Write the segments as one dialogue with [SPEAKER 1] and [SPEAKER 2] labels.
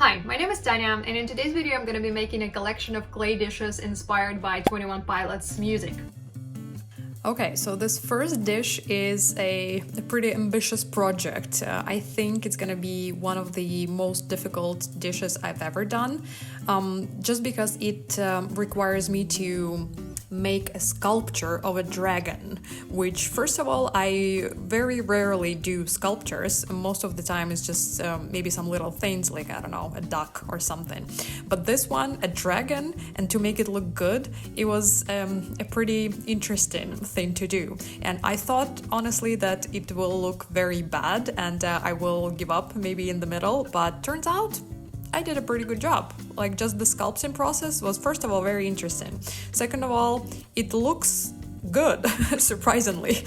[SPEAKER 1] Hi, my name is Tanya, and in today's video I'm going to be making a collection of clay dishes inspired by 21 Pilots music.
[SPEAKER 2] Okay, so this first dish is a pretty ambitious project. I think it's gonna be one of the most difficult dishes I've ever done, just because it requires me to make a sculpture of a dragon, which first of all, I very rarely do sculptures. Most of the time it's just maybe some little things like, I don't know, a duck or something. But this one, a dragon, and to make it look good, it was a pretty interesting thing to do. And I thought honestly that it will look very bad and I will give up maybe in the middle, but turns out I did a pretty good job. Like, just the sculpting process was first of all very interesting. Second of all, it looks good, surprisingly.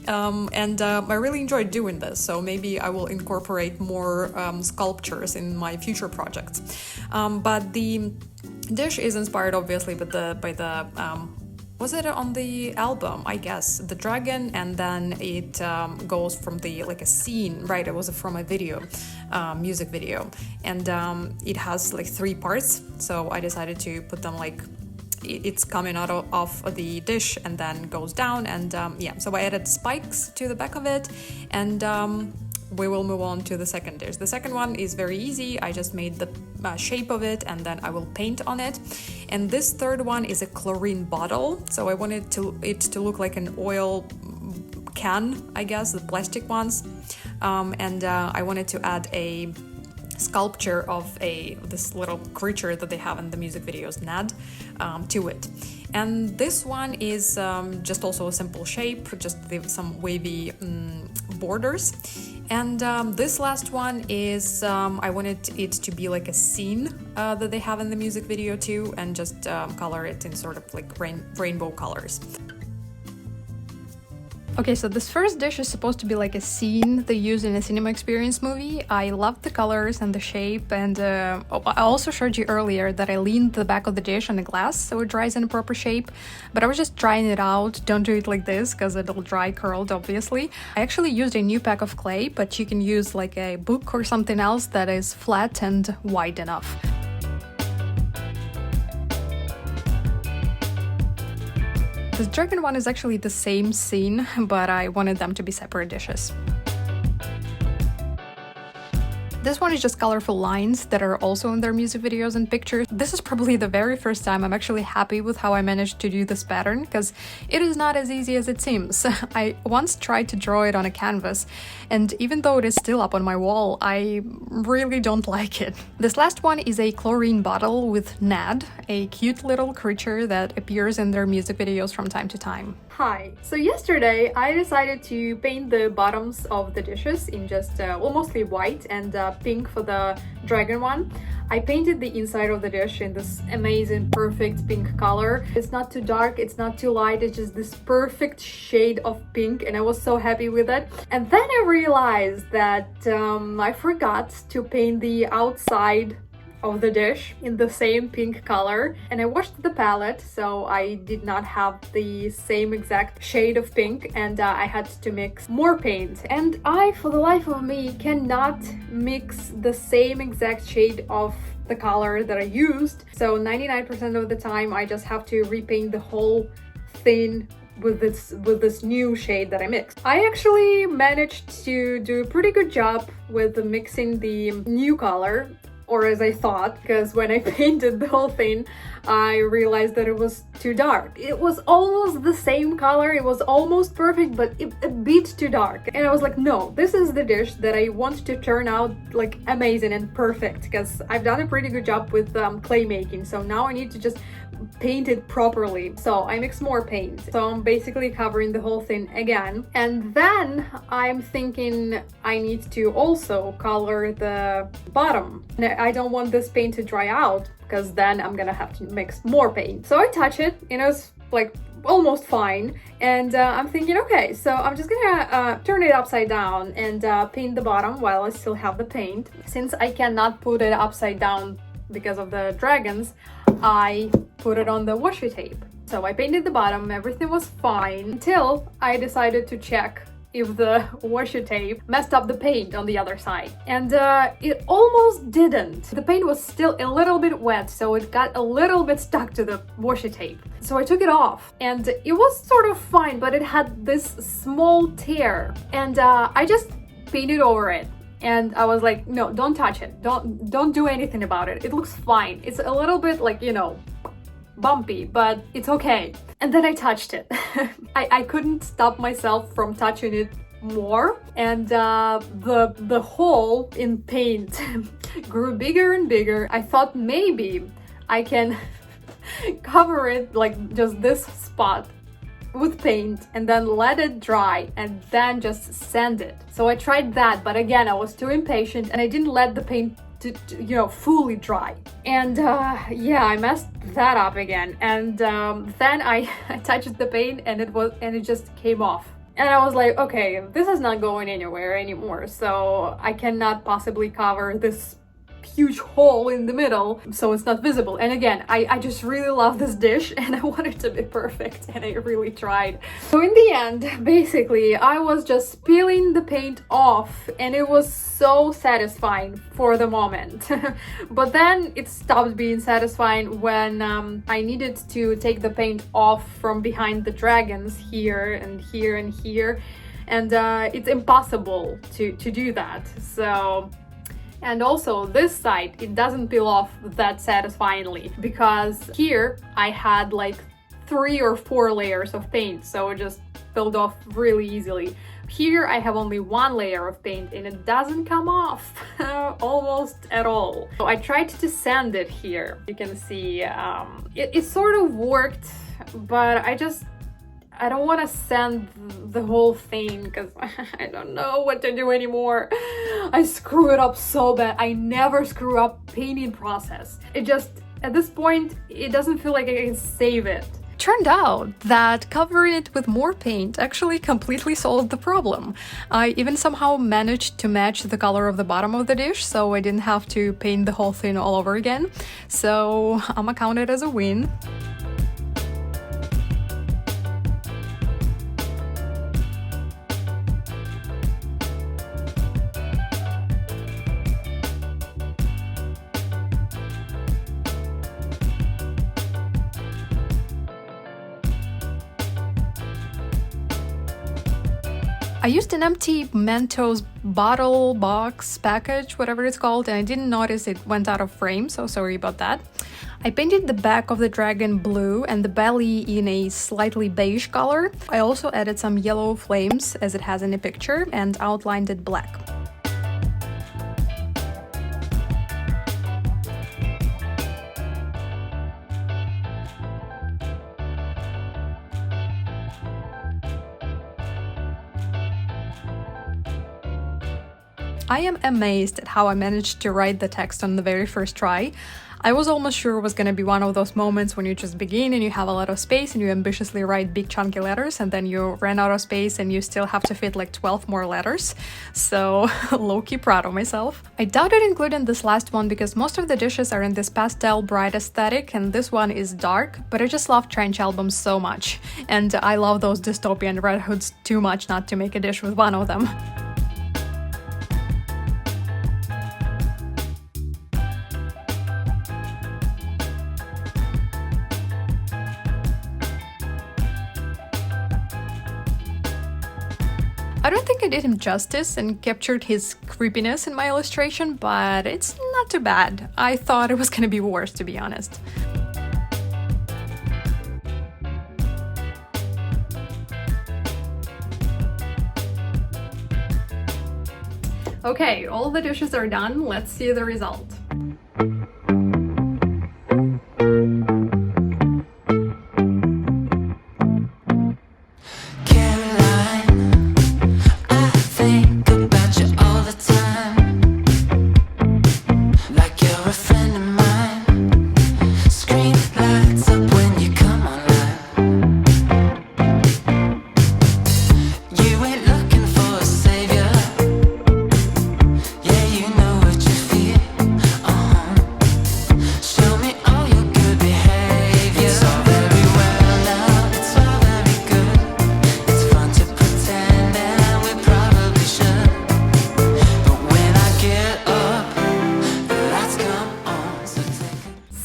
[SPEAKER 2] I really enjoyed doing this, so maybe I will incorporate more sculptures in my future projects. But the dish is inspired obviously by the was it on the album? I guess the dragon, and then it goes from the like a scene, right? It was from a video, music video, and it has like 3 parts. So I decided to put them like it's coming out of the dish and then goes down, and yeah. So I added spikes to the back of it, and we will move on to the second dish. The second one is very easy. I just made the shape of it and then I will paint on it. And this third one is a chlorine bottle. So I wanted it to look like an oil can, I guess, the plastic ones. I wanted to add a sculpture of this little creature that they have in the music videos, Nad, to it. And this one is just also a simple shape, just some wavy borders. And this last one is, I wanted it to be like a scene that they have in the music video too, and just color it in sort of like rainbow colors.
[SPEAKER 1] Okay, so this first dish is supposed to be like a scene they use in a cinema experience movie. I love the colors and the shape, and I also showed you earlier that I leaned the back of the dish on a glass so it dries in a proper shape, but I was just trying it out. Don't do it like this because it'll dry curled, obviously. I actually used a new pack of clay, but you can use like a book or something else that is flat and wide enough. This dragon one is actually the same scene, but I wanted them to be separate dishes. This one is just colorful lines that are also in their music videos and pictures. This is probably the very first time I'm actually happy with how I managed to do this pattern, because it is not as easy as it seems. I once tried to draw it on a canvas, and even though it is still up on my wall, I really don't like it. This last one is a chlorine bottle with Nad, a cute little creature that appears in their music videos from time to time. Hi! So yesterday I decided to paint the bottoms of the dishes in just mostly white and pink for the dragon one. I painted the inside of the dish in this amazing perfect pink color. It's not too dark, it's not too light, it's just this perfect shade of pink, and I was so happy with it. And then I realized that I forgot to paint the outside of the dish in the same pink color, and I washed the palette, so I did not have the same exact shade of pink, and I had to mix more paint. And I, for the life of me, cannot mix the same exact shade of the color that I used, so 99% of the time I just have to repaint the whole thing with this new shade that I mixed. I actually managed to do a pretty good job with mixing the new color, or as I thought, because when I painted the whole thing, I realized that it was too dark. It was almost the same color, it was almost perfect, but a bit too dark. And I was like, no, this is the dish that I want to turn out like amazing and perfect, because I've done a pretty good job with clay making, so now I need to just paint it properly. So I mix more paint, so I'm basically covering the whole thing again, and then I'm thinking I need to also color the bottom. I don't want this paint to dry out, because then I'm gonna have to mix more paint. So I touch it, you know, it's like almost fine, and I'm thinking, okay, so I'm just gonna turn it upside down and paint the bottom while I still have the paint. Since I cannot put it upside down because of the dragons, I put it on the washi tape. So I painted the bottom, everything was fine, until I decided to check if the washi tape messed up the paint on the other side. And it almost didn't. The paint was still a little bit wet, so it got a little bit stuck to the washi tape. So I took it off and it was sort of fine, but it had this small tear, and I just painted over it. And I was like, no, don't touch it. Don't do anything about it. It looks fine. It's a little bit like, you know, bumpy, but it's okay. And then I touched it. I couldn't stop myself from touching it more, and the hole in paint grew bigger and bigger. I thought maybe I can cover it, like just this spot, with paint and then let it dry and then just sand it. So I tried that, but again, I was too impatient and I didn't let the paint to you know, fully dry. And yeah, I messed that up again. And then I touched the paint and it just came off. And I was like, okay, this is not going anywhere anymore, so I cannot possibly cover this huge hole in the middle so it's not visible. And again, I just really love this dish and I want it to be perfect, and I really tried. So in the end, basically, I was just peeling the paint off and it was so satisfying for the moment. But then it stopped being satisfying when I needed to take the paint off from behind the dragons here and here and here, and it's impossible to do that. So, and also this side, it doesn't peel off that satisfyingly, because here I had like 3 or 4 layers of paint, so it just peeled off really easily. Here I have only 1 layer of paint and it doesn't come off almost at all. So I tried to sand it here. You can see it sort of worked, but I don't want to sand the whole thing because I don't know what to do anymore. I screw it up so bad. I never screw up painting process. It just, at this point, it doesn't feel like I can save it.
[SPEAKER 2] Turned out that covering it with more paint actually completely solved the problem. I even somehow managed to match the color of the bottom of the dish, so I didn't have to paint the whole thing all over again. So I'm gonna count it as a win. I used an empty Mentos bottle, box, package, whatever it's called, and I didn't notice it went out of frame, so sorry about that. I painted the back of the dragon blue and the belly in a slightly beige color. I also added some yellow flames, as it has in the picture, and outlined it black. I am amazed at how I managed to write the text on the very first try. I was almost sure it was gonna be one of those moments when you just begin and you have a lot of space and you ambitiously write big chunky letters, and then you ran out of space and you still have to fit like 12 more letters. So low-key proud of myself. I doubted including this last one because most of the dishes are in this pastel bright aesthetic and this one is dark, but I just love trench albums so much. And I love those dystopian red hoods too much not to make a dish with one of them. I don't think I did him justice and captured his creepiness in my illustration, but it's not too bad. I thought it was gonna be worse, to be honest.
[SPEAKER 1] Okay, all the dishes are done. Let's see the result.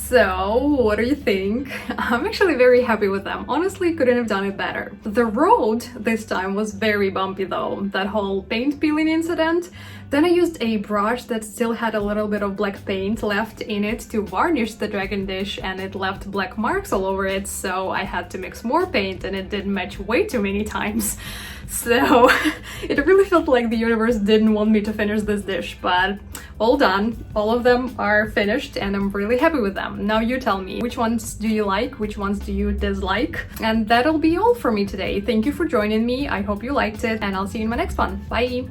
[SPEAKER 1] So, what do you think? I'm actually very happy with them. Honestly, couldn't have done it better. The road this time was very bumpy though, that whole paint peeling incident. Then I used a brush that still had a little bit of black paint left in it to varnish the dragon dish, and it left black marks all over it, so I had to mix more paint and it didn't match way too many times. So it really felt like the universe didn't want me to finish this dish, but all done. All of them are finished and I'm really happy with them. Now you tell me, which ones do you like, which ones do you dislike? And that'll be all for me today. Thank you for joining me. I hope you liked it and I'll see you in my next one. Bye!